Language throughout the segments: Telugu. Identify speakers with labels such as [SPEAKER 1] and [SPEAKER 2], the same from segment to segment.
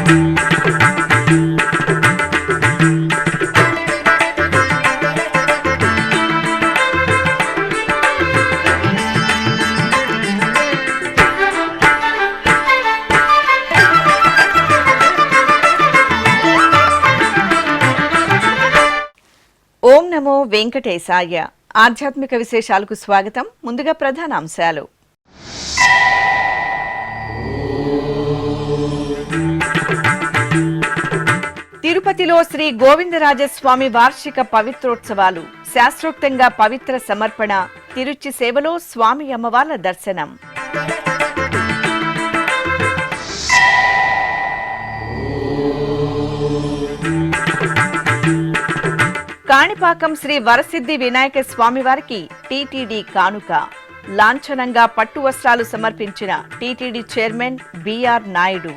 [SPEAKER 1] ఓం నమో వెంకటేశాయ. ఆధ్యాత్మిక విశేషాలకు స్వాగతం. ముందుగా ప్రధాన అంశాలు. తిరుపతిలో శ్రీ గోవిందరాజస్వామి వార్షిక పవిత్రోత్సవాలు. శాస్త్రోక్తంగా పవిత్ర సమర్పణ. తిరుచి సేవలో స్వామి అమ్మవార్ల దర్శనం. కాణిపాకం శ్రీ వరసిద్ధి వినాయక స్వామివారికి టీటీడీ కానుక. లాంఛనంగా పట్టు వస్త్రాలు సమర్పించిన TTD chairman B R Naidu.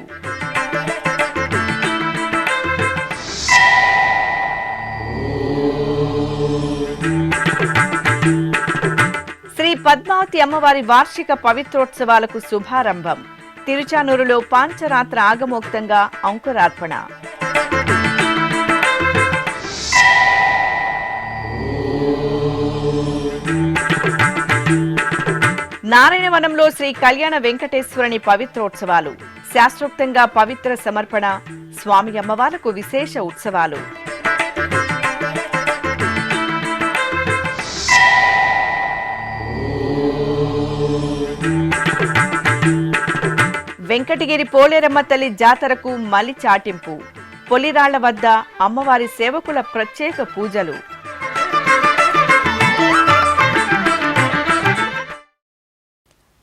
[SPEAKER 1] Shri Padmavathi అమ్మవారి వార్షిక పవిత్రోత్సవాలకు శుభారంభం. తిరుచానూరులో పాంచరాత్ర ఆగమోక్తంగా అంకురార్పణ. నారాయణవనంలో శ్రీ కళ్యాణ వెంకటేశ్వరుని పవిత్రోత్సవాలు. శాస్త్రోక్తంగా పవిత్ర సమర్పణ. స్వామి అమ్మవార్లకు విశేష ఉత్సవాలు. వెంకటగిరి పోలేరమ్మ తల్లి జాతరకు మలి చాటింపు. పొలిరాళ్ల వద్ద అమ్మవారి సేవకుల ప్రత్యేక పూజలు.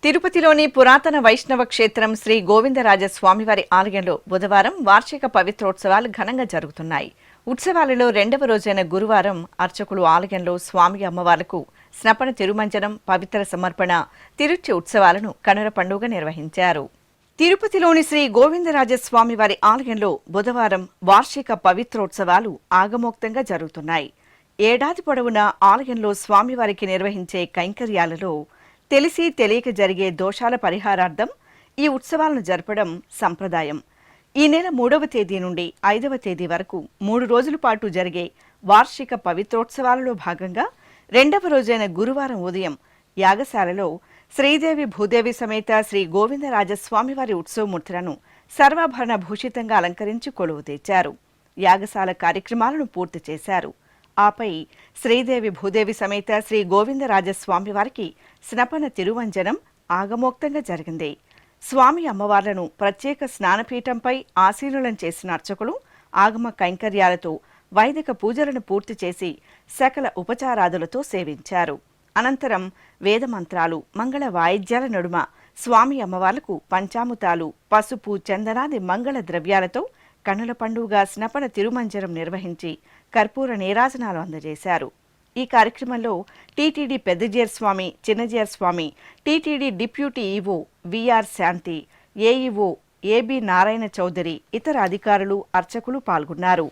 [SPEAKER 1] తిరుపతిలోని పురాతన వైష్ణవ క్షేత్రం శ్రీ గోవిందరాజస్వామివారి ఆలయంలో బుధవారం వార్షిక పవిత్రోత్సవాలు ఘనంగా జరుగుతున్నాయి. ఉత్సవాలలో రెండవ రోజైన గురువారం అర్చకులు ఆలయంలో స్వామి అమ్మవార్లకు స్నపన తిరుమంజనం, పవిత్ర సమర్పణ, తిరుచి ఉత్సవాలను కనుల పండుగ నిర్వహించారు. తిరుపతిలోని శ్రీ గోవిందరాజస్వామివారి ఆలయంలో బుధవారం వార్షిక పవిత్రోత్సవాలు ఆగమోక్తంగా జరుగుతున్నాయి. ఏడాది పొడవునా ఆలయంలో స్వామివారికి నిర్వహించే కైంకర్యాలలో తెలిసి తెలియక జరిగే దోషాల పరిహారార్థం ఈ ఉత్సవాలను జరపడం సంప్రదాయం. ఈ నెల 3వ తేదీ నుండి 5వ తేదీ వరకు 3 రోజుల పాటు జరిగే వార్షిక పవిత్రోత్సవాలలో భాగంగా రెండవ రోజైన గురువారం ఉదయం యాగశాలలో శ్రీదేవి భూదేవి సమేత శ్రీ గోవిందరాజస్వామివారి ఉత్సవమూర్తులను సర్వాభరణ భూషితంగా అలంకరించి కొలువు తెచ్చారు. యాగశాల కార్యక్రమాలను పూర్తి చేశారు. ఆపై శ్రీదేవి భూదేవి సమేత శ్రీ గోవిందరాజస్వామి వారికి స్నపన తిరువంజనం ఆగమోక్తంగా జరిగింది. స్వామి అమ్మవార్లను ప్రత్యేక స్నానపీఠంపై ఆశీనులం చేసిన అర్చకులు ఆగమ కైంకర్యాలతో వైదిక పూజలను పూర్తి చేసి సకల ఉపచారాదులతో సేవించారు. అనంతరం వేదమంత్రాలు, మంగళ వాయిద్యాల నడుమ స్వామి అమ్మవార్లకు పంచాముతాలు, పసుపు, చందనాది మంగళ ద్రవ్యాలతో కన్నుల పండుగ స్నపన తిరుమంజనం నిర్వహించి కర్పూర నీరాజనాలు అందజేశారు. ఈ కార్యక్రమంలో టీటీడీ పెద్దజేర్ స్వామి, చిన్నజేర్ స్వామి, టీటీడీ డిప్యూటీ ఈవో విఆర్ శాంతి, ఏఈఓ ఏబి నారాయణ చౌదరి, ఇతర అధికారులు, అర్చకులు పాల్గొన్నారు.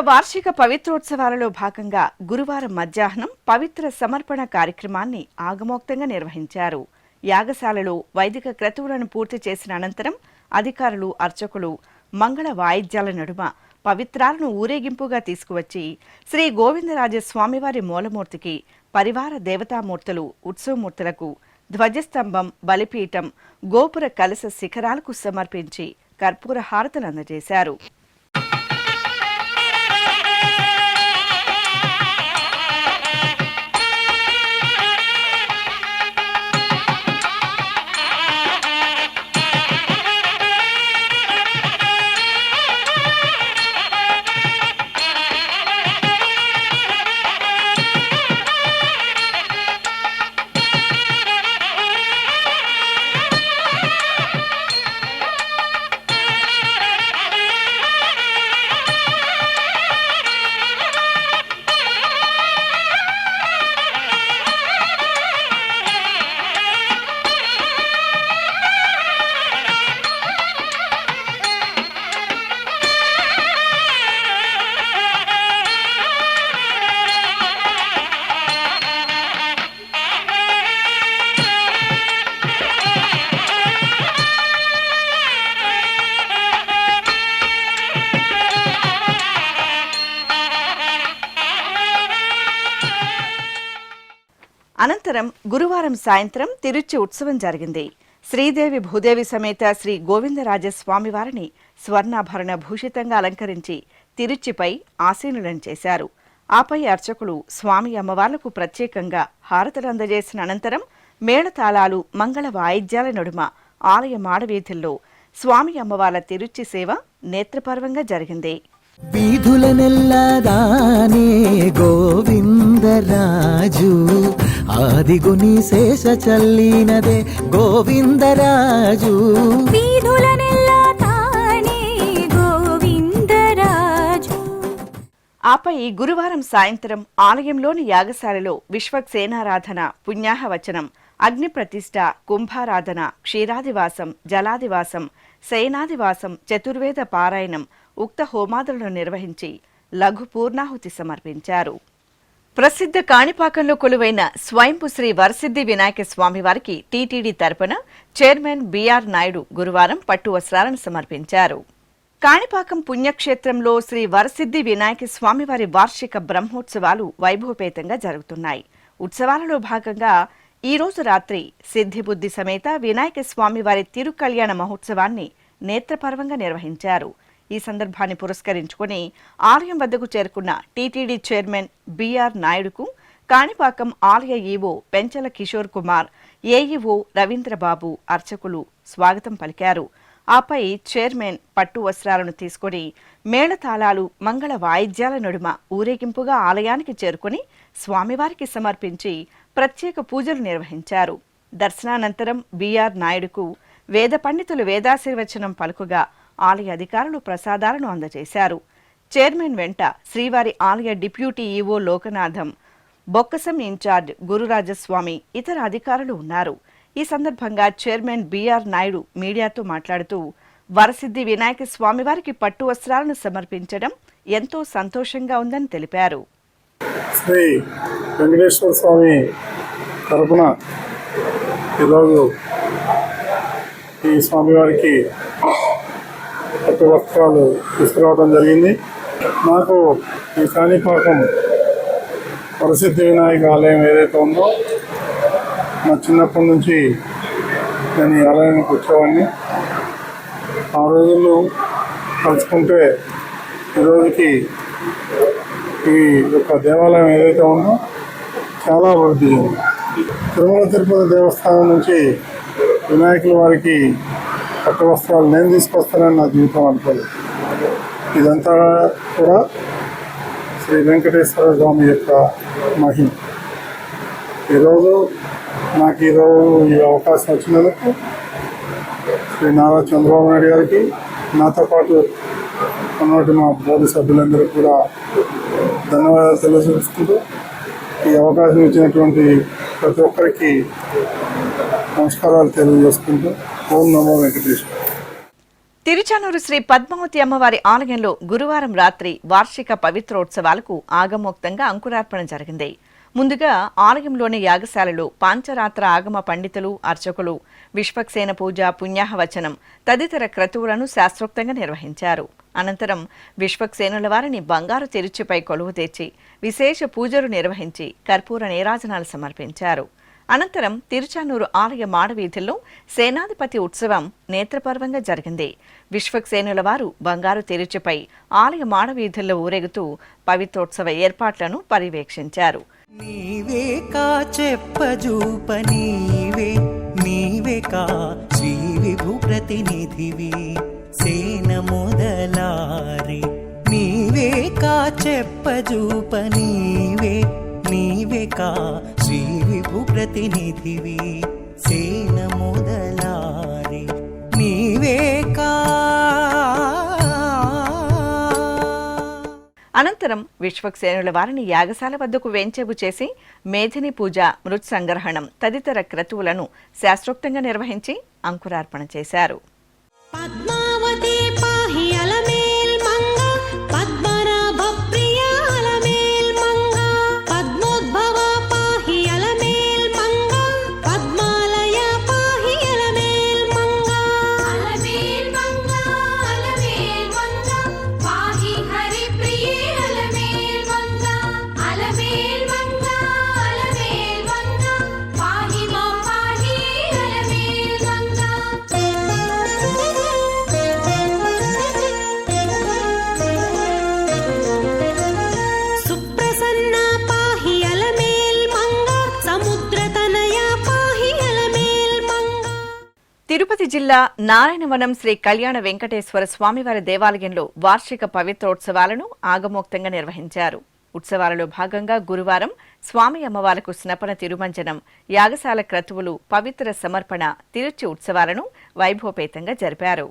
[SPEAKER 1] వార్షిక పవిత్రోత్సవాలలో భాగంగా గురువారం మధ్యాహ్నం పవిత్ర సమర్పణ కార్యక్రమాన్ని ఆగమోక్తంగా నిర్వహించారు. యాగశాలలో వైదిక క్రతువులను పూర్తి చేసిన అనంతరం అధికారులు, అర్చకులు మంగళ వాయిద్యాల నడుమ పవిత్రాలను ఊరేగింపుగా తీసుకువచ్చి శ్రీ గోవిందరాజ స్వామివారి మూలమూర్తికి, పరివార దేవతామూర్తులు, ఉత్సవమూర్తులకు ధ్వజస్తంభం, బలిపీఠం, గోపుర కలశ శిఖరాలకు సమర్పించి కర్పూర హారతులు అందజేశారు. అనంతరం గురువారం సాయంత్రం తిరుచి ఉత్సవం జరిగింది. శ్రీదేవి భూదేవి సమేత శ్రీ గోవిందరాజ స్వామివారిని స్వర్ణాభరణ భూషితంగా అలంకరించి తిరుచిపై ఆసీనులను చేశారు. ఆపై అర్చకులు స్వామి అమ్మవార్లకు ప్రత్యేకంగా హారతులు అందజేసిన అనంతరం మేళతాళాలు, మంగళ వాయిద్యాల నడుమ ఆలయ మాడవీధుల్లో స్వామి అమ్మవార్ల తిరుచి సేవ నేత్రపర్వంగా జరిగింది.
[SPEAKER 2] వీధులనెల్లదానే గోవిందరాజు ఆదిగుని శేష చల్లినదే గోవిందరాజు.
[SPEAKER 1] ఆపై గురువారం సాయంత్రం ఆలయంలోని యాగశాలలో విశ్వక్సేనారాధన, పుణ్యాహవచనం, అగ్నిప్రతిష్ఠ, కుంభారాధన, క్షీరాదివాసం, జలాదివాసం, శయనాదివాసం, చతుర్వేద పారాయణం, ఉక్త హోమాదులను నిర్వహించి లఘు పూర్ణాహుతి సమర్పించారు. ప్రసిద్ధ కాణిపాకంలో కొలువైన స్వయంపు శ్రీ వరసిద్ధి వినాయక స్వామివారికి టీటీడీ తరపున చైర్మన్ బిఆర్ నాయుడు గురువారం పట్టు వస్త్రాలను సమర్పించారు. కాణిపాకం పుణ్యక్షేత్రంలో శ్రీ వరసిద్ధి వినాయక స్వామివారి వార్షిక బ్రహ్మోత్సవాలు వైభవపేతంగా జరుగుతున్నాయి. ఉత్సవాలలో భాగంగా ఈ రోజు రాత్రి సిద్ధిబుద్ధి సమేత వినాయక స్వామివారి తిరుకళ్యాణ మహోత్సవాన్ని నేత్రపర్వంగా నిర్వహించారు. ఈ సందర్భాన్ని పురస్కరించుకుని ఆలయం వద్దకు చేరుకున్న టీటీడీ చైర్మన్ బిఆర్ నాయుడుకు కాణిపాకం ఆలయ ఈవో పెంచల కిషోర్ కుమార్, ఏఈఓ రవీంద్రబాబు, అర్చకులు స్వాగతం పలికారు. ఆపై చైర్మన్ పట్టు వస్త్రాలను తీసుకుని మేళతాళాలు, మంగళ వాయిద్యాల నడుమ ఊరేగింపుగా ఆలయానికి చేరుకుని స్వామివారికి సమర్పించి ప్రత్యేక పూజలు నిర్వహించారు. దర్శనానంతరం బిఆర్ నాయుడుకు వేద పండితులు వేదాశీర్వచనం పలుకుగా ఆలయ అధికారులు ప్రసాదాలను అందజేశారు. చైర్మన్ వెంట శ్రీవారి ఆలయ డిప్యూటీ ఈవో లోకనాథం, బొక్కసం ఇన్ఛార్జ్ గురురాజస్వామి, ఇతర అధికారులు ఉన్నారు. ఈ సందర్భంగా చైర్మన్ బిఆర్ నాయుడు మీడియాతో మాట్లాడుతూ వరసిద్ధి వినాయక స్వామివారికి పట్టు వస్త్రాలను సమర్పించడం ఎంతో సంతోషంగా ఉందని తెలిపారు.
[SPEAKER 3] శ్రీ వెంకటేశ్వర స్వామి తరపున ఈరోజు ఈ స్వామివారికి పట్టు వస్త్రాలు తీసుకురావడం జరిగింది. నాకు ఈ కాణిపాకం వరసిద్ధి వినాయక ఆలయం ఏదైతే ఉందో, నా చిన్నప్పటి నుంచి నేను ఈ ఆలయానికి వచ్చేవాడిని. ఆ రోజుల్లో కలుసుకుంటే ఈరోజుకి ఈ యొక్క దేవాలయం ఏదైతే ఉందో చాలా అభివృద్ధి చెందింది. తిరుమల తిరుపతి దేవస్థానం నుంచి వినాయకుల వారికి పట్టు వస్త్రాలు నేను తీసుకొస్తానని నా జీవితం అనుకోలేదు. ఇదంతా కూడా శ్రీ వెంకటేశ్వర స్వామి యొక్క మహిమ. ఈరోజు నాకు ఈ అవకాశం వచ్చినందుకు శ్రీ నారా చంద్రబాబు నాయుడు గారికి, నాతో పాటు ఉన్నటువంటి మా బోర్డు సభ్యులందరికీ కూడా ధన్యవాదాలు తెలియజేసుకుంటూ, ఈ అవకాశం ఇచ్చినటువంటి ప్రతి ఒక్కరికి నమస్కారాలు తెలియజేసుకుంటూ ఓం నమో వెంకటేశ్వర.
[SPEAKER 1] తిరుచానూరు శ్రీ పద్మావతి అమ్మవారి ఆలయంలో గురువారం రాత్రి వార్షిక పవిత్రోత్సవాలకు ఆగమోక్తంగా అంకురార్పణ జరిగింది. ముందుగా ఆలయంలోని యాగశాలలో పాంచరాత్ర ఆగమ పండితులు, అర్చకులు విశ్వక్సేన పూజ, పుణ్యాహవచనం తదితర క్రతువులను శాస్త్రోక్తంగా నిర్వహించారు. అనంతరం విశ్వక్సేనుల వారిని బంగారు తిరుచిపై కొలువు తెచ్చి విశేష పూజలు నిర్వహించి కర్పూర నీరాజనాలు సమర్పించారు. అనంతరం తిరుచానూరు ఆలయ మాడవీధుల్లో సేనాధిపతి ఉత్సవం నేత్రపర్వంగా జరిగింది. విశ్వక్సేనుల వారు బంగారు తిరుచిపై ఆలయ మాడవీధుల్లో ఊరేగుతూ పవిత్రోత్సవ ఏర్పాట్లను పర్యవేక్షించారు.
[SPEAKER 2] నీవే కా చెప్పజూప నీవే నీవే కా శ్రీ విభు ప్రతినిధివి సేన మొదలారి నీవే కా చెప్పజూప నీవే నీవే కా శ్రీ విభు ప్రతినిధివి సేన మొదలారి నీవే కా.
[SPEAKER 1] అనంతరం విశ్వక్సేనుల వారిని యాగశాల వద్దకు వేంచేపు చేసి మేధిని పూజ, మృత్ సంగ్రహణం తదితర క్రతువులను శాస్త్రోక్తంగా నిర్వహించి అంకురార్పణ చేశారు.
[SPEAKER 4] పద్మావతి పాహి అలమేల్ మంగ పద్మనాభ ప్రియ అలమేల్ మంగ పద్మోద్భవ పాహి అలమేల్ మంగ పద్మాలయ పాహి అలమేల్ మంగ అలమేల్ మంగ అలమేల్ మంగ పాహి హరి ప్రియ అలమేల్ మంగ అలమేల్ మంగ అలమేల్ మంగ పాహి మా పాహి అలమేల్ మంగ. సుప్రసన్న పాహి అలమేల్ మంగ సముద్రతనయ పాహి అలమేల్ మంగ.
[SPEAKER 1] తిరుపతి జిల్లా నారాయణవనం శ్రీ కళ్యాణ వెంకటేశ్వర స్వామివారి దేవాలయంలో వార్షిక పవిత్రోత్సవాలను ఆగమోక్తంగా నిర్వహించారు. ఉత్సవాలలో భాగంగా గురువారం స్వామి అమ్మవార్లకు స్నపన తిరుమంజనం, యాగశాల క్రతువులు, పవిత్ర సమర్పణ, తిరుచి ఉత్సవాలను వైభవపేతంగా జరిపారు.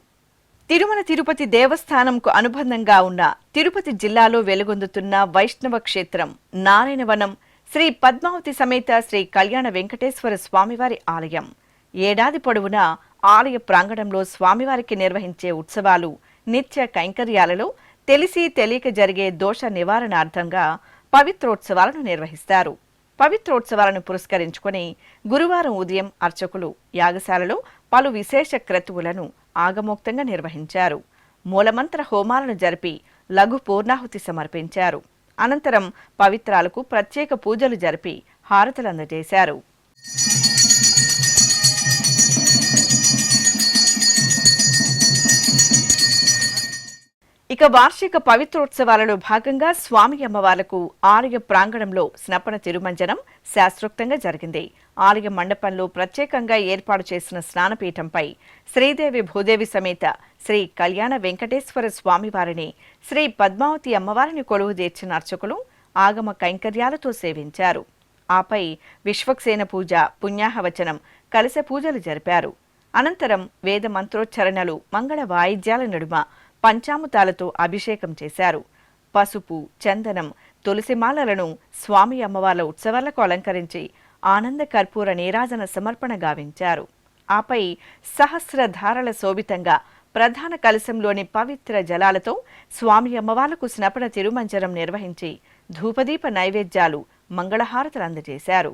[SPEAKER 1] తిరుమల తిరుపతి దేవస్థానంకు అనుబంధంగా ఉన్న తిరుపతి జిల్లాలో వెలుగొందుతున్న వైష్ణవ క్షేత్రం నారాయణవనం శ్రీ పద్మావతి సమేత శ్రీ కళ్యాణ వెంకటేశ్వర స్వామివారి ఆలయం. ఏడాది పొడవునా ఆలయ ప్రాంగణంలో స్వామివారికి నిర్వహించే ఉత్సవాలు, నిత్య కైంకర్యాలలో తెలిసి తెలియక జరిగే దోష నివారణార్థంగా పవిత్రోత్సవాలను నిర్వహిస్తారు. పవిత్రోత్సవాలను పురస్కరించుకుని గురువారం ఉదయం అర్చకులు యాగశాలలో పలు విశేష క్రతువులను ఆగమోక్తంగా నిర్వహించారు. మూలమంత్ర హోమాలను జరిపి లఘు పూర్ణాహుతి సమర్పించారు. అనంతరం పవిత్రాలకు ప్రత్యేక పూజలు జరిపి హారతులు అందజేశారు. ఇక వార్షిక పవిత్రోత్సవాలలో భాగంగా స్వామి అమ్మవార్లకు ఆలయ ప్రాంగణంలో స్నపన తిరుమంజనం శాస్త్రోక్తంగా జరిగింది. ఆలయ మండపంలో ప్రత్యేకంగా ఏర్పాటు చేసిన స్నానపీఠంపై శ్రీదేవి భూదేవి సమేత శ్రీ కళ్యాణ వెంకటేశ్వర స్వామివారిని, శ్రీ పద్మావతి అమ్మవారిని కొలువు తీర్చిన అర్చకులు ఆగమ కైంకర్యాలతో సేవించారు. ఆపై విశ్వక్సేన పూజ, పుణ్యాహవచనం, కలశ పూజలు జరిపారు. అనంతరం వేద మంత్రోచ్చరణలు, మంగళ వాయిద్యాల నడుమ పంచామృతాలతో అభిషేకం చేశారు. పసుపు, చందనం, తులసిమాలలను స్వామి అమ్మవార్ల ఉత్సవాలకు అలంకరించి ఆనంద కర్పూర నీరాజన సమర్పణ గావించారు. ఆపై సహస్రధారల శోభితంగా ప్రధాన కలశంలోని పవిత్ర జలాలతో స్వామి అమ్మవార్లకు స్నపన తిరుమంజనం నిర్వహించి ధూపదీప నైవేద్యాలు, మంగళహారతులు అందజేశారు.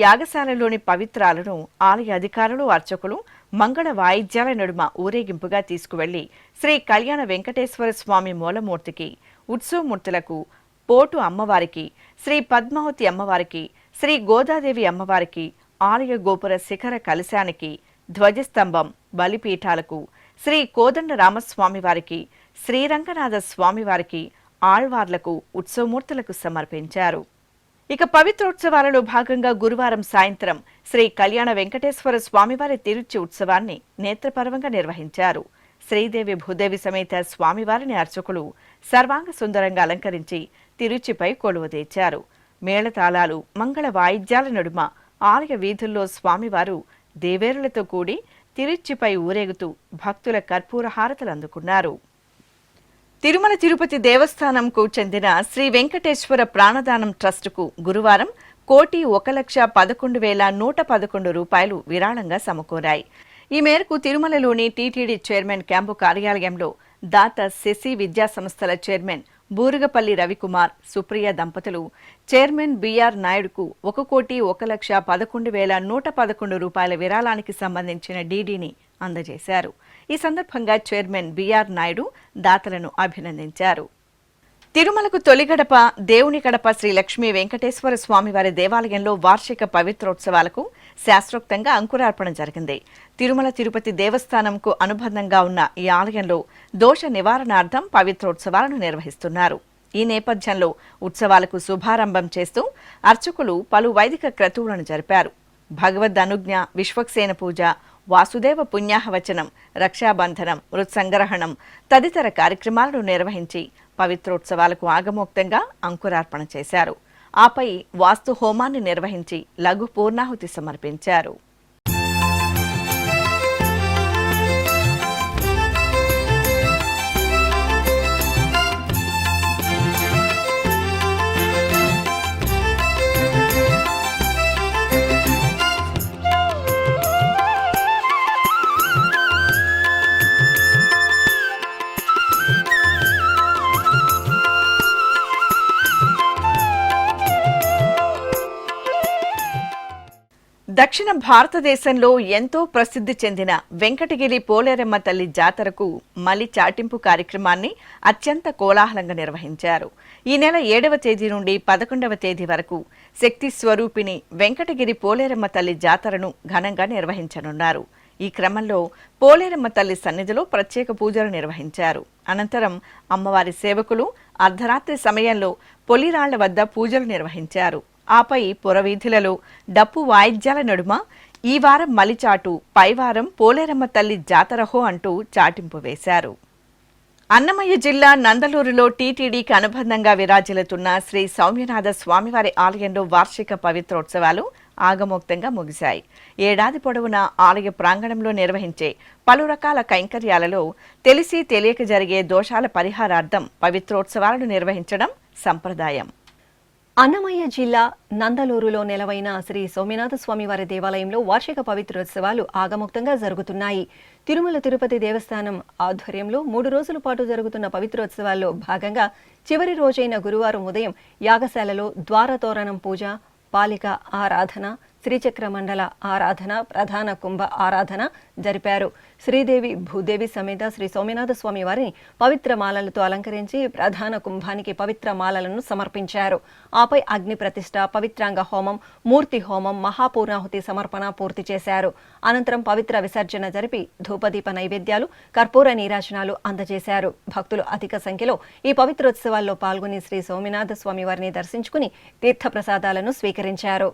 [SPEAKER 1] యాగశాలలోని పవిత్రాలను ఆలయ అధికారులు అర్చకులు మంగళ వాయిద్యాల నడుమ ఊరేగింపుగా తీసుకువెళ్లి శ్రీ కళ్యాణ వెంకటేశ్వర స్వామి మూలమూర్తికి, ఉత్సవమూర్తులకు, పోటు అమ్మవారికి, శ్రీ పద్మావతి అమ్మవారికి, శ్రీ గోదాదేవి అమ్మవారికి, ఆలయ గోపుర శిఖర కలశానికి, ధ్వజస్తంభం, బలిపీఠాలకు, శ్రీ కోదండ రామస్వామి వారికి, శ్రీరంగనాథ స్వామివారికి, ఆళ్వార్లకు, ఉత్సవమూర్తులకు సమర్పించారు. ఇక పవిత్రోత్సవాలలో భాగంగా గురువారం సాయంత్రం శ్రీ కళ్యాణ వెంకటేశ్వర స్వామివారి తిరుచి ఉత్సవాన్ని నేత్రపర్వంగా నిర్వహించారు. శ్రీదేవి భూదేవి సమేత స్వామివారిని అర్చకులు సర్వాంగ సుందరంగా అలంకరించి తిరుచిపై కొలువుదీర్చారు. మేళతాళాలు, మంగళ వాయిద్యాల నడుమ ఆలయ వీధుల్లో స్వామివారు దేవేరులతో కూడి తిరుచిపై ఊరేగుతూ భక్తుల కర్పూర హారతలు అందుకున్నారు. తిరుమల తిరుపతి దేవస్థానంకు చెందిన శ్రీ వెంకటేశ్వర ప్రాణదానం ట్రస్టుకు గురువారం 1,11,11,111 రూపాయలు విరాళంగా సమకూరాయి. ఈ మేరకు తిరుమలలోని టీటీడీ చైర్మన్ క్యాంపు కార్యాలయంలో దాత శశి విద్యా సంస్థల చైర్మన్ బూరుగపల్లి రవికుమార్, సుప్రియ దంపతులు చైర్మన్ బిఆర్ నాయుడుకు 1,11,11,111 రూపాయల విరాళానికి సంబంధించిన డీడీని అందజేశారు. ఈ సందర్భంగా చైర్మన్ బిఆర్ నాయుడు దాతలను అభినందించారు. తిరుమలకు తొలి గడప దేవుని గడప శ్రీ లక్ష్మీ వెంకటేశ్వర స్వామివారి దేవాలయంలో వార్షిక పవిత్రోత్సవాలకు శాస్త్రోక్తంగా అంకురార్పణ జరిగింది. తిరుమల తిరుపతి దేవస్థానంకు అనుబంధంగా ఉన్న ఈ ఆలయంలో దోష నివారణార్థం పవిత్రోత్సవాలను నిర్వహిస్తున్నారు. ఈ నేపథ్యంలో ఉత్సవాలకు శుభారంభం చేస్తూ అర్చకులు పలు వైదిక క్రతువులను జరిపారు. భగవద్ అనుజ్ఞ, విశ్వక్సేన పూజ, వాసుదేవ పుణ్యాహవచనం, రక్షాబంధనం, మృత్సంగ్రహణం తదితర కార్యక్రమాలను నిర్వహించి పవిత్రోత్సవాలకు ఆగమోక్తంగా అంకురార్పణ చేశారు. ఆపై వాస్తు హోమాన్ని నిర్వహించి లఘు పూర్ణాహుతి సమర్పించారు. దక్షిణ భారతదేశంలో ఎంతో ప్రసిద్ధి చెందిన వెంకటగిరి పోలేరమ్మ తల్లి జాతరకు మలి చాటింపు కార్యక్రమాన్ని అత్యంత కోలాహలంగా నిర్వహించారు. ఈ నెల 7వ తేదీ నుండి 11వ తేదీ వరకు శక్తి స్వరూపిణి వెంకటగిరి పోలేరమ్మ తల్లి జాతరను ఘనంగా నిర్వహించనున్నారు. ఈ క్రమంలో పోలేరమ్మ తల్లి సన్నిధిలో ప్రత్యేక పూజలు నిర్వహించారు. అనంతరం అమ్మవారి సేవకులు అర్ధరాత్రి సమయంలో పొలిరాళ్ల వద్ద పూజలు నిర్వహించారు. ఆపై పురవీధులలో డప్పు వాయిద్యాల నడుమ ఈ వారం మలిచాటు, పైవారం పోలేరమ్మ తల్లి జాతరహో అంటూ చాటింపు వేశారు. అన్నమయ్య జిల్లా నందలూరులో టీటీడీకి అనుబంధంగా విరాజిల్లుతున్న శ్రీ సౌమ్యనాథ స్వామివారి ఆలయంలో వార్షిక పవిత్రోత్సవాలు ఆగమోక్తంగా ముగిశాయి. ఏడాది పొడవునా ఆలయ ప్రాంగణంలో నిర్వహించే పలు రకాల కైంకర్యాలలో తెలిసి తెలియక జరిగే దోషాల పరిహారార్థం పవిత్రోత్సవాలను నిర్వహించడం సంప్రదాయం.
[SPEAKER 5] అన్నమయ్య జిల్లా నందలూరులో నెలవైన శ్రీ సోమనాథ స్వామివారి దేవాలయంలో వార్షిక పవిత్రోత్సవాలు ఆగమోక్తంగా జరుగుతున్నాయి. తిరుమల తిరుపతి దేవస్థానం ఆధ్వర్యంలో 3 రోజుల పాటు జరుగుతున్న పవిత్రోత్సవాల్లో భాగంగా చివరి రోజైన గురువారం ఉదయం యాగశాలలో ద్వారతోరణం పూజ, పాలిక ఆరాధన, శ్రీచక్ర మండల ఆరాధన, ప్రధాన కుంభ ఆరాధన జరిపారు. శ్రీదేవి భూదేవి సమేత శ్రీ సోమనాథ స్వామి వారిని పవిత్ర మాలలతో అలంకరించి ప్రధాన కుంభానికి పవిత్ర మాలలను సమర్పించారు. ఆపై అగ్ని ప్రతిష్ఠ, పవిత్రాంగ హోమం, మూర్తి హోమం, మహాపూర్ణాహుతి సమర్పణ పూర్తి చేశారు. అనంతరం పవిత్ర విసర్జన జరిపి ధూపదీప నైవేద్యాలు, కర్పూర నీరాజనాలు అందజేశారు. భక్తులు అధిక సంఖ్యలో ఈ పవిత్రోత్సవాల్లో పాల్గొని శ్రీ సోమనాథ స్వామి వారిని దర్శించుకుని తీర్థప్రసాదాలను స్వీకరించారు.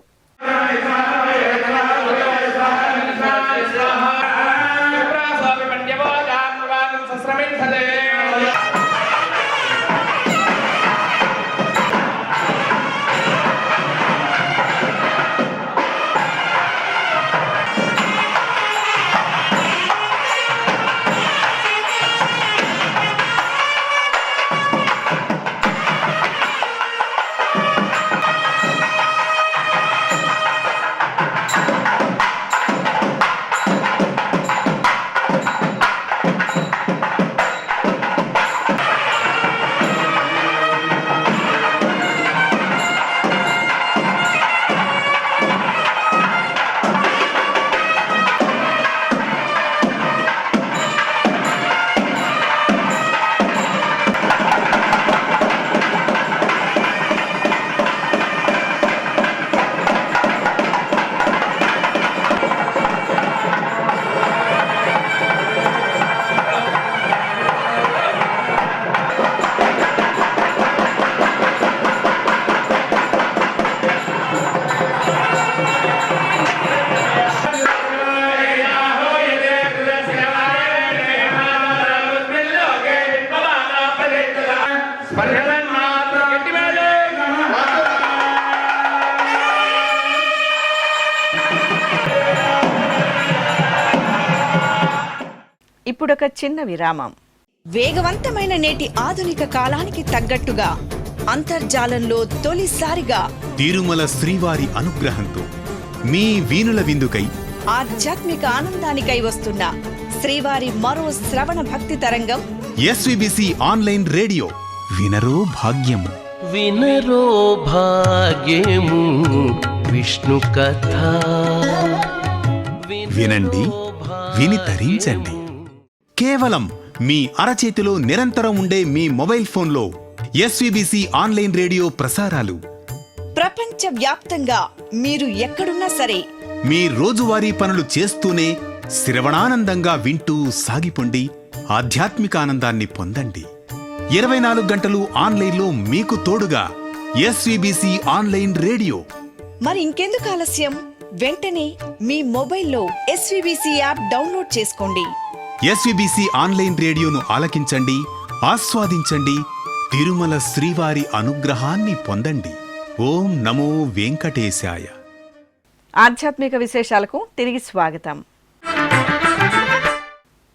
[SPEAKER 1] ఇప్పుడొక చిన్న విరామం.
[SPEAKER 6] వేగవంతమైన నేటి ఆధునిక కాలానికి తగ్గట్టుగా అంతర్జాలంలో తొలిసారిగా
[SPEAKER 7] తిరుమల శ్రీవారి అనుగ్రహంతో మీ వీణుల విందుకై
[SPEAKER 6] ఆధ్యాత్మిక ఆనందానికై వస్తున్న శ్రీవారి మరో శ్రవణ భక్తి తరంగం
[SPEAKER 7] ఎస్విబిసి ఆన్లైన్ రేడియో వినరో భాగ్యము.
[SPEAKER 8] వినరో భాగ్యము విష్ణు కథ
[SPEAKER 7] వినండి, విని తరించండి. కేవలం మీ అరచేతిలో నిరంతరం ఉండే మీ మొబైల్ ఫోన్లో ఎస్విబిసి ఆన్లైన్ రేడియో ప్రసారాలు
[SPEAKER 6] ప్రపంచ వ్యాప్తంగా మీరు ఎక్కడున్నా సరే
[SPEAKER 7] మీ రోజువారీ పనులు చేస్తూనే శ్రవణానందంగా వింటూ సాగిపోండి, ఆధ్యాత్మిక ఆనందాన్ని పొందండి. 24 గంటలు ఆన్లైన్లో మీకు తోడుగా ఎస్విబిసి ఆన్లైన్ రేడియో.
[SPEAKER 6] మరి ఇంకెందుకు ఆలస్యం? వెంటనే మీ మొబైల్లో ఎస్వీబీసీ యాప్ డౌన్లోడ్ చేసుకోండి.
[SPEAKER 7] ఎస్విబిసి ఆన్లైన్ రేడియోను ఆలకించండి, ఆస్వాదించండి, తిరుమల శ్రీవారి అనుగ్రహాన్ని పొందండి. ఓం నమో వెంకటేశాయ.
[SPEAKER 1] ఆధ్యాత్మిక విశేషాలకు తిరిగి స్వాగతం.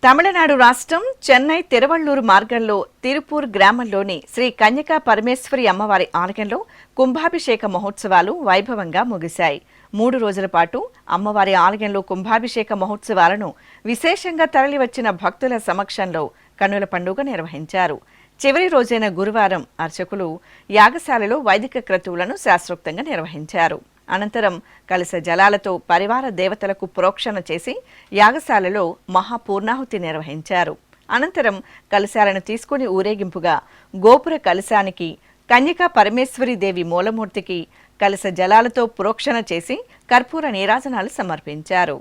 [SPEAKER 1] తమిళనాడు రాష్ట్రం చెన్నై తిరువళ్ళూరు మార్గంలో తిరుపూర్ గ్రామంలోని శ్రీ కన్యకా పరమేశ్వరి అమ్మవారి ఆలయంలో కుంభాభిషేక మహోత్సవాలు వైభవంగా ముగిశాయి. 3 రోజుల పాటు అమ్మవారి ఆలయంలో కుంభాభిషేక మహోత్సవాలను విశేషంగా తరలివచ్చిన భక్తుల సమక్షంలో కన్నుల పండుగ నిర్వహించారు. చివరి రోజైన గురువారం అర్చకులు యాగశాలలో వైదిక క్రతువులను శాస్త్రోక్తంగా నిర్వహించారు. అనంతరం కలశ జలాలతో పరివార దేవతలకు ప్రోక్షణ చేసి యాగశాలలో మహాపూర్ణాహుతి నిర్వహించారు. అనంతరం కలశాలను తీసుకుని ఊరేగింపుగా గోపుర కలశానికి కన్యకా పరమేశ్వరి దేవి మూలమూర్తికి కలశ జలాలతో ప్రోక్షణ చేసి కర్పూర నీరాజనాలు సమర్పించారు.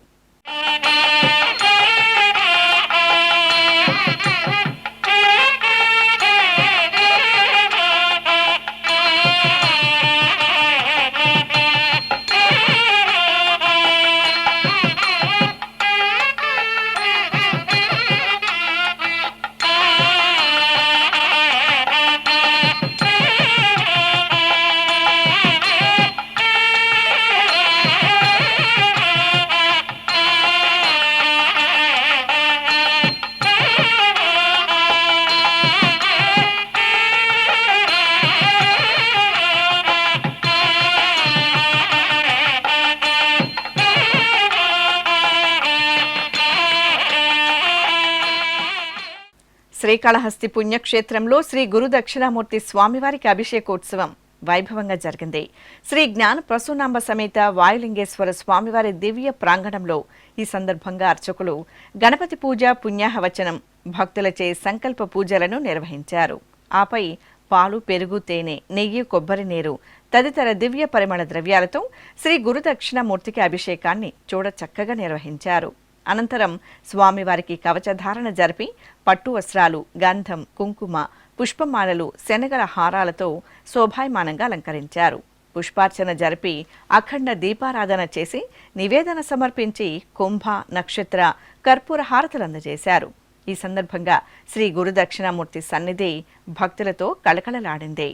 [SPEAKER 1] శ్రీకాళహస్తి పుణ్యక్షేత్రంలో శ్రీ గురు దక్షిణామూర్తి స్వామివారికి అభిషేకోత్సవం వైభవంగా జరిగింది. శ్రీ జ్ఞాన ప్రసూనాంబ సమేత వాయులింగేశ్వర స్వామివారి దివ్య ప్రాంగణంలో ఈ సందర్భంగా అర్చకులు గణపతి పూజ, పుణ్యాహవచనం, భక్తులచే సంకల్ప పూజలను నిర్వహించారు. ఆపై పాలు, పెరుగు, తేనె, నెయ్యి, కొబ్బరి నీరు తదితర దివ్య పరిమళ ద్రవ్యాలతో శ్రీ గురు దక్షిణామూర్తికి అభిషేకాన్ని చూడ చక్కగా నిర్వహించారు. అనంతరం స్వామివారికి కవచధారణ జరిపి పట్టు వస్త్రాలు, గంధం, కుంకుమ, పుష్పమాలలు, శనగల హారాలతో శోభాయమానంగా అలంకరించారు. పుష్పార్చన జరిపి అఖండ దీపారాధన చేసి నివేదన సమర్పించి కుంభ, నక్షత్ర, కర్పూర హారతులు అందజేశారు. ఈ సందర్భంగా శ్రీ గురు దక్షిణామూర్తి సన్నిధి భక్తులతో కళకళలాడింది.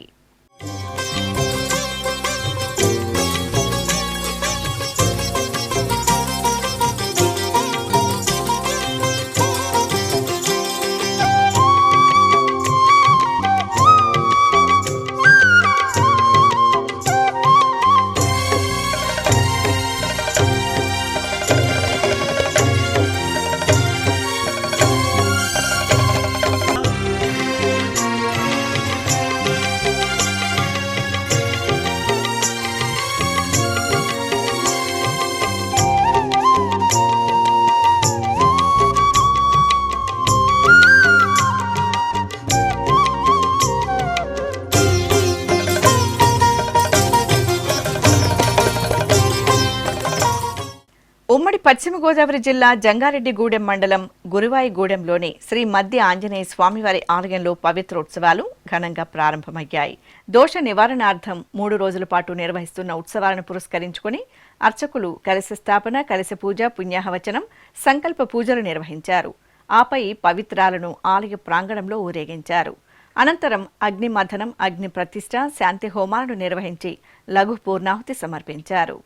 [SPEAKER 1] ఉమ్మడి పశ్చిమ గోదావరి జిల్లా జంగారెడ్డిగూడెం మండలం గురువాయిగూడెంలోని శ్రీ మధ్య ఆంజనేయ స్వామివారి ఆలయంలో పవిత్రోత్సవాలు ఘనంగా ప్రారంభమయ్యాయి. దోష నివారణార్థం 3 రోజుల పాటు నిర్వహిస్తున్న ఉత్సవాలను పురస్కరించుకుని అర్చకులు కలశ స్థాపన, కలశ పూజ, పుణ్యాహవచనం, సంకల్ప పూజలు నిర్వహించారు. ఆపై పవిత్రాలను ఆలయ ప్రాంగణంలో ఊరేగించారు. అనంతరం అగ్ని మథనం, అగ్ని ప్రతిష్ఠ, శాంతి హోమాలను నిర్వహించి లఘు పూర్ణాహుతి సమర్పించారు.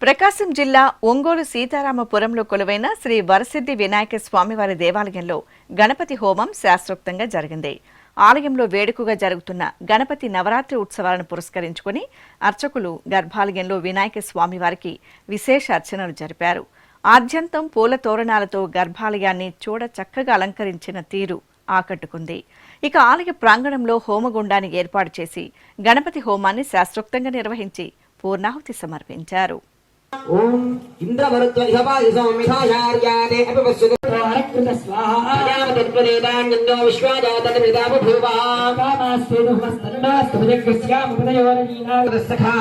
[SPEAKER 1] ప్రకాశం జిల్లా ఒంగోలు సీతారామపురంలో కొలువైన శ్రీ వరసిద్ధి వినాయక స్వామివారి దేవాలయంలో గణపతి హోమం శాస్త్రోక్తంగా జరిగింది. ఆలయంలో వేడుకగా జరుగుతున్న గణపతి నవరాత్రి ఉత్సవాలను పురస్కరించుకుని అర్చకులు గర్భాలయంలో వినాయక స్వామివారికి విశేష అర్చనలు జరిపారు. ఆద్యంతం పూల తోరణాలతో గర్భాలయాన్ని చూడ చక్కగా అలంకరించిన తీరు ఆకట్టుకుంది. ఇక ఆలయ ప్రాంగణంలో హోమగుండాన్ని ఏర్పాటు చేసి గణపతి హోమాన్ని శాస్త్రోక్తంగా నిర్వహించి పూర్ణాహుతి సమర్పించారు.
[SPEAKER 9] ఓం ఇంద్రవరుత్వహివాయ సౌమిధాయార్యాదే అపవస్యత ఆరక్త స్వాహా యావతత్ప్రదేదాన్యో విశ్వాజాతమిదాబభూవా కామాస్సేదు హస్తన్నస్తభజగస్యాముపదయోరనీనాదసఖా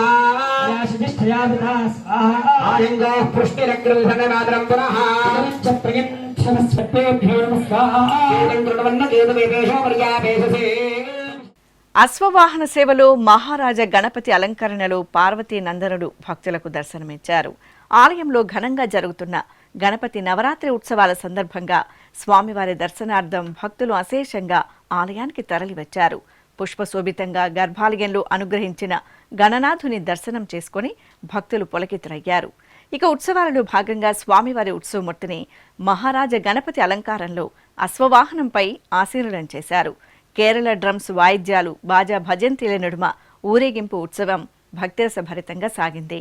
[SPEAKER 9] యాశిష్ఠయావతా స్వాహా ఆయంగో పుష్టిరగ్రవిధనమాదరం పునః చప్రయంక్షమస్వత్తేభ్యో నమః స్వాహా కేంద్రవన్న కేతవేషో పర్యాపేససే.
[SPEAKER 1] అశ్వవాహన సేవలో మహారాజా గణపతి అలంకరణలో పార్వతీ నందనుడు భక్తులకు దర్శనమిచ్చారు. ఆలయంలో ఘనంగా జరుగుతున్న గణపతి నవరాత్రి ఉత్సవాల సందర్భంగా స్వామివారి దర్శనార్థం భక్తులు అశేషంగా ఆలయానికి తరలివచ్చారు. పుష్పశోభితంగా గర్భాలయంలో అనుగ్రహించిన గణనాథుని దర్శనం చేసుకుని భక్తులు పులకితులయ్యారు. ఇక ఉత్సవాలలో భాగంగా స్వామివారి ఉత్సవమూర్తిని మహారాజా గణపతి అలంకారంలో అశ్వవాహనంపై ఆశీనులం చేశారు. కేరళ డ్రమ్స్ వాయిద్యాలు, బాజా భజంతిల నడుమ ఊరేగింపు ఉత్సవం భక్తిరసభరితంగా సాగింది.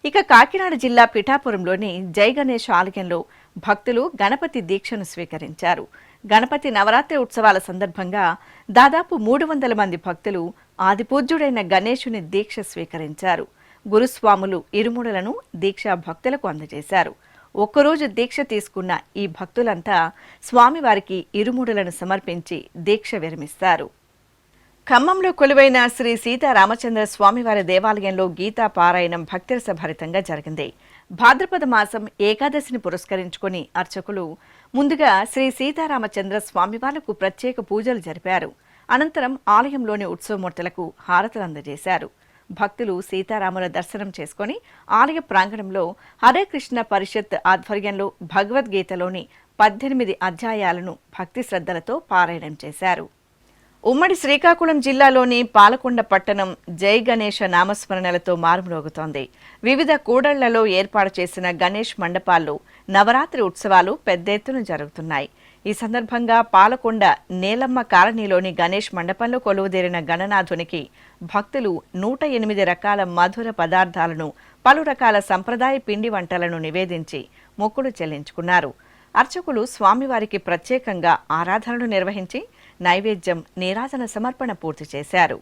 [SPEAKER 1] ఇక కాకినాడ జిల్లా పిఠాపురంలోని జై గణేష్ ఆలయంలో భక్తులు గణపతి దీక్షను స్వీకరించారు. గణపతి నవరాత్రి ఉత్సవాల సందర్భంగా దాదాపు 300 మంది భక్తులు ఆదిపూజ్యుడైన గణేశుని దీక్ష స్వీకరించారు. గురుస్వాములు ఇరుముడులను దీక్షా భక్తులకు అందజేశారు. ఒక్కరోజు దీక్ష తీసుకున్న ఈ భక్తులంతా స్వామివారికి ఇరుముడులను సమర్పించి దీక్ష విరమిస్తారు. ఖమ్మంలో కొలువైన శ్రీ సీతారామచంద్ర స్వామివారి దేవాలయంలో గీతా పారాయణం భక్తిరసభరితంగా జరిగింది. భాద్రపద మాసం ఏకాదశిని పురస్కరించుకుని అర్చకులు ముందుగా శ్రీ సీతారామచంద్ర స్వామివార్లకు ప్రత్యేక పూజలు జరిపారు. అనంతరం ఆలయంలోని ఉత్సవమూర్తులకు హారతులు అందజేశారు. భక్తులు సీతారాముల దర్శనం చేసుకుని ఆలయ ప్రాంగణంలో హరే కృష్ణ పరిషత్ ఆధ్వర్యంలో భగవద్గీతలోని 18 అధ్యాయాలను భక్తి శ్రద్ధలతో పారాయణం చేశారు. ఉమ్మడి శ్రీకాకుళం జిల్లాలోని పాలకొండ పట్టణం జై గణేష నామస్మరణలతో మారుమ్రోగుతోంది. వివిధ కూడళ్లలో ఏర్పాటు చేసిన గణేష్ మండపాల్లో నవరాత్రి ఉత్సవాలు పెద్ద ఎత్తున జరుగుతున్నాయి. ఈ సందర్భంగా పాలకొండ నేలమ్మ కాలనీలోని గణేష్ మండపంలో కొలువుదీరిన గణనాథునికి భక్తులు 108 రకాల మధుర పదార్థాలను, పలు రకాల సంప్రదాయ పిండి వంటలను నివేదించి మొక్కులు చెల్లించుకున్నారు. అర్చకులు స్వామివారికి ప్రత్యేకంగా ఆరాధనలు నిర్వహించి నైవేద్యం, నీరాజన సమర్పణ పూర్తి చేశారు.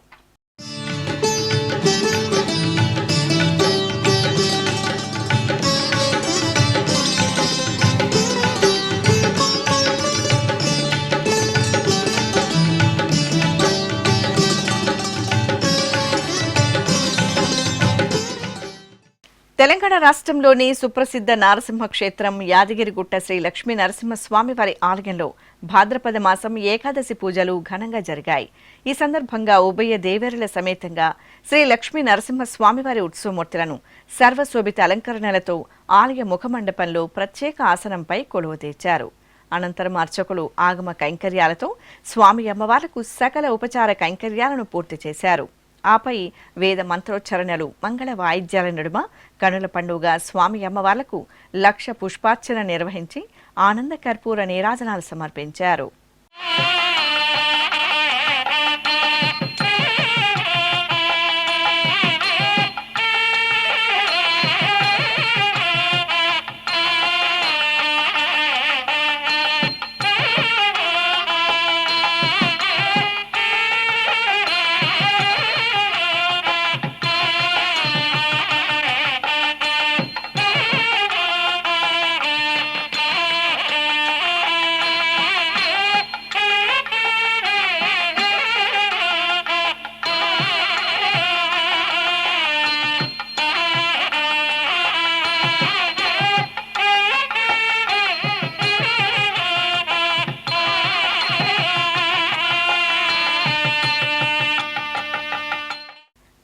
[SPEAKER 1] తెలంగాణ రాష్ట్రంలోని సుప్రసిద్ధ నారసింహ క్షేత్రం యాదగిరిగుట్ట శ్రీ లక్ష్మీ నరసింహస్వామివారి ఆలయంలో భాద్రపద మాసం ఏకాదశి పూజలు ఘనంగా జరిగాయి. ఈ సందర్భంగా ఉభయ దేవేరుల సమేతంగా శ్రీ లక్ష్మీ నరసింహస్వామివారి ఉత్సవమూర్తులను సర్వశోభిత అలంకరణలతో ఆలయ ముఖమండపంలో ప్రత్యేక ఆసనంపై కొలువు తీర్చారు. అనంతరం అర్చకులు ఆగమ కైంకర్యాలతో స్వామి అమ్మవార్లకు సకల ఉపచార కైంకర్యాలను పూర్తి చేశారు. ఆపై వేద మంత్రోచ్చరణలు, మంగళ వాయిద్యాల నడుమ కనుల పండుగ స్వామి అమ్మవార్లకు 1,00,000 పుష్పార్చన నిర్వహించి ఆనంద కర్పూర నీరాజనాలు సమర్పించారు.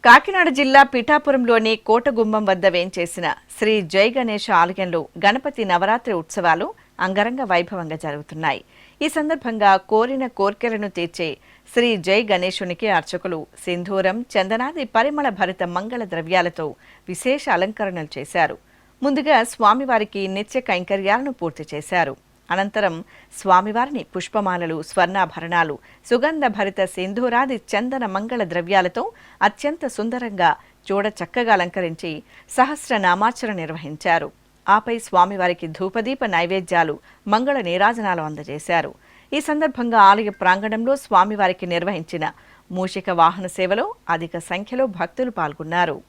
[SPEAKER 1] కాకినాడ జిల్లా పిఠాపురంలోని కోటగుమ్మం వద్ద వేంచేసిన శ్రీ జై గణేష ఆలయంలో గణపతి నవరాత్రి ఉత్సవాలు అంగరంగ వైభవంగా జరుగుతున్నాయి. ఈ సందర్భంగా కోరిన కోర్కెలను తీర్చే శ్రీ జై గణేశునికి అర్చకులు సింధూరం, చందనాది పరిమళ భరిత మంగళ ద్రవ్యాలతో విశేష అలంకరణలు చేశారు. ముందుగా స్వామివారికి నిత్య కైంకర్యాలను పూర్తి చేశారు. అనంతరం స్వామివారిని పుష్పమాలలు, స్వర్ణాభరణాలు, సుగంధ భరిత సింధూరాది చందన మంగళ ద్రవ్యాలతో అత్యంత సుందరంగా చూడ చక్కగా అలంకరించి సహస్రనామార్చన నిర్వహించారు. ఆపై స్వామివారికి ధూపదీప నైవేద్యాలు, మంగళ నీరాజనాలు అందజేశారు. ఈ సందర్భంగా ఆలయ ప్రాంగణంలో స్వామివారికి నిర్వహించిన మూషిక వాహన సేవలో అధిక సంఖ్యలో భక్తులు పాల్గొన్నారు.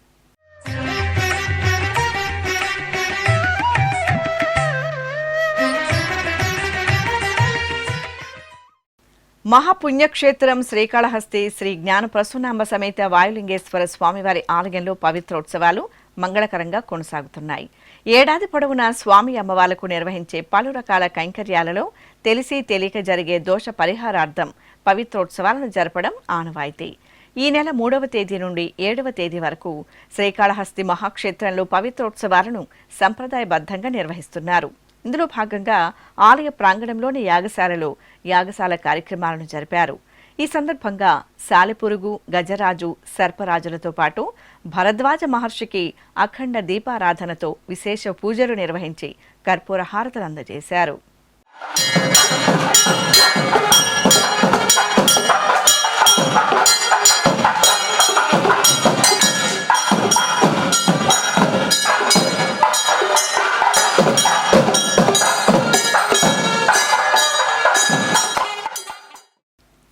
[SPEAKER 1] మహాపుణ్యక్షేత్రం శ్రీకాళహస్తి శ్రీ జ్ఞాన ప్రసూనాంబ సమేత వాయులింగేశ్వర స్వామివారి ఆలయంలో పవిత్రోత్సవాలు మంగళకరంగా కొనసాగుతున్నాయి. ఏడాది పొడవునా స్వామి అమ్మవార్లకు నిర్వహించే పలు రకాల కైంకర్యాలలో తెలిసి తెలియక జరిగే దోష పరిహారార్థం పవిత్రోత్సవాలను జరపడం ఆనవాయితీ. ఈ నెల 3వ తేదీ నుండి 7వ తేదీ వరకు శ్రీకాళహస్తి మహాక్షేత్రంలో పవిత్రోత్సవాలను సంప్రదాయబద్ధంగా నిర్వహిస్తున్నారు. ఇందులో భాగంగా ఆలయ ప్రాంగణంలోని యాగశాలలో యాగశాల కార్యక్రమాలను జరిపారు. ఈ సందర్భంగా సాలెపురుగు, గజరాజు, సర్పరాజులతో పాటు భరద్వాజ మహర్షికి అఖండ దీపారాధనతో విశేష పూజలు నిర్వహించి కర్పూర హారతులు అందజేశారు.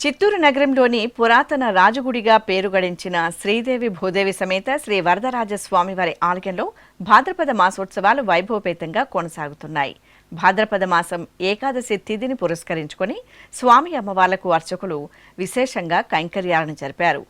[SPEAKER 1] చిత్తూరు నగరంలోని పురాతన రాజగుడిగా పేరు గడించిన శ్రీదేవి భూదేవి సమేత శ్రీ వరదరాజ స్వామివారి ఆలయంలో భాద్రపద మాసోత్సవాలు వైభవపేతంగా కొనసాగుతున్నాయి. భాద్రపద మాసం ఏకాదశి తిథిని పురస్కరించుకొని స్వామి అమ్మవార్లకు అర్చకులు విశేషంగా కైంకర్యాలను జరిపారు.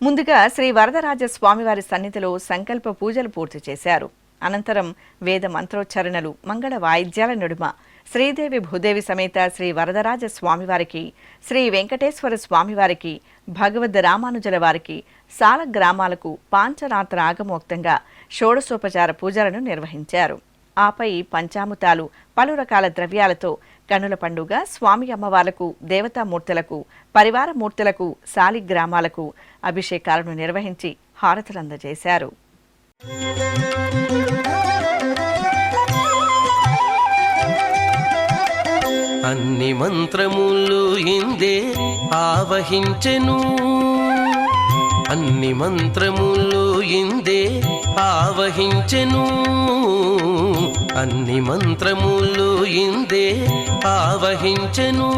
[SPEAKER 1] ముందుగా శ్రీ వరదరాజ స్వామివారి సన్నిధిలో సంకల్ప పూజలు పూర్తి చేశారు. అనంతరం వేద మంత్రోచ్చరణలు, మంగళ వాయిద్యాల నడుమ శ్రీదేవి భూదేవి సమేత శ్రీ వరదరాజ స్వామివారికి, శ్రీ వెంకటేశ్వర స్వామివారికి, భగవద్ రామానుజుల వారికి, సాల గ్రామాలకు పాంచరాత్ర ఆగమోక్తంగా షోడశోపచార పూజలను నిర్వహించారు. ఆపై పంచామృతాలు, పలు రకాల ద్రవ్యాలతో కన్నుల పండుగ స్వామి అమ్మవార్లకు, దేవతామూర్తులకు, పరివార మూర్తులకు, సాలిగ్రామాలకు అభిషేకాలను నిర్వహించి హారతులందజేశారు.
[SPEAKER 8] అన్ని మంత్రములు ఇందే ఆవహించెను, అన్ని మంత్రములు ఇందే ఆవహించెను, అన్ని మంత్రములు ఇందే ఆవహించెను.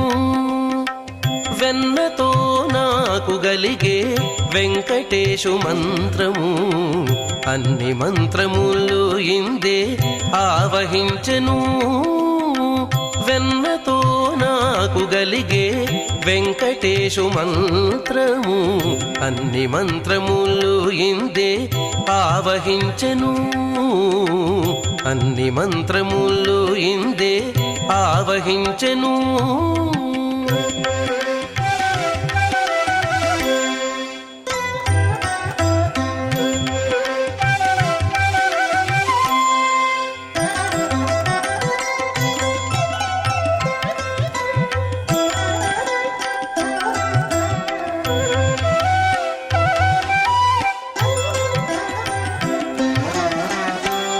[SPEAKER 8] వెన్నతో నాకు గలిగే వెంకటేశు మంత్రము, అన్ని మంత్రములు ఇందే ఆవహించెను. వెన్నతో నాకు గలిగే వెంకటేశు మంత్రము, అన్ని మంత్రములు ఇందే ఆవహించెను, అన్ని మంత్రములు ఇందే ఆవహించెను.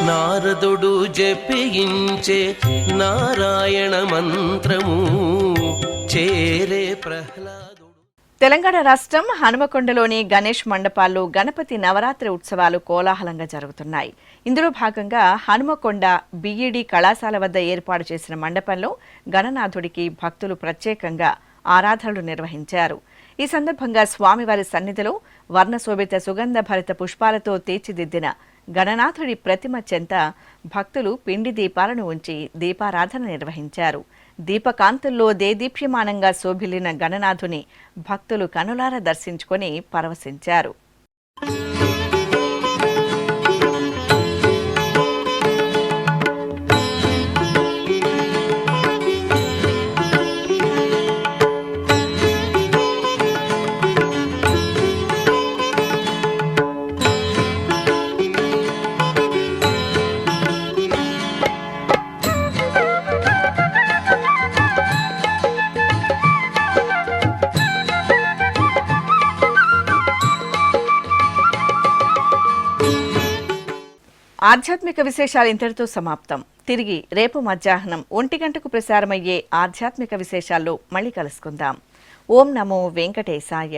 [SPEAKER 8] నారదుడు జపించే నారాయణ మంత్రము చేరే ప్రహ్లాదుడు.
[SPEAKER 1] తెలంగాణ రాష్ట్రం హనుమకొండలోని గణేష్ మండపాల్లో గణపతి నవరాత్రి ఉత్సవాలు కోలాహలంగా జరుగుతున్నాయి. ఇందులో భాగంగా హనుమకొండ బిఈడి కళాశాల వద్ద ఏర్పాటు చేసిన మండపంలో గణనాథుడికి భక్తులు ప్రత్యేకంగా ఆరాధనలు నిర్వహించారు. ఈ సందర్భంగా స్వామివారి సన్నిధిలో వర్ణశోభిత సుగంధ భరిత పుష్పాలతో తీర్చిదిద్దిన గణనాథుడి ప్రతిమ చెంత భక్తులు పిండి దీపాలను ఉంచి దీపారాధన నిర్వహించారు. దీపకాంతుల్లో దేదీప్యమానంగా శోభిల్లిన గణనాథుని భక్తులు కనులారా దర్శించుకొని పరవశించారు. ఆధ్యాత్మిక విశేషాలు ఇంతటితో సమాప్తం. తిరిగి రేపు మధ్యాహ్నం 1 గంటకు ప్రసారమయ్యే ఆధ్యాత్మిక విశేషాల్లో మళ్ళీ కలుసుకుందాం. ఓం నమో వెంకటేశాయ.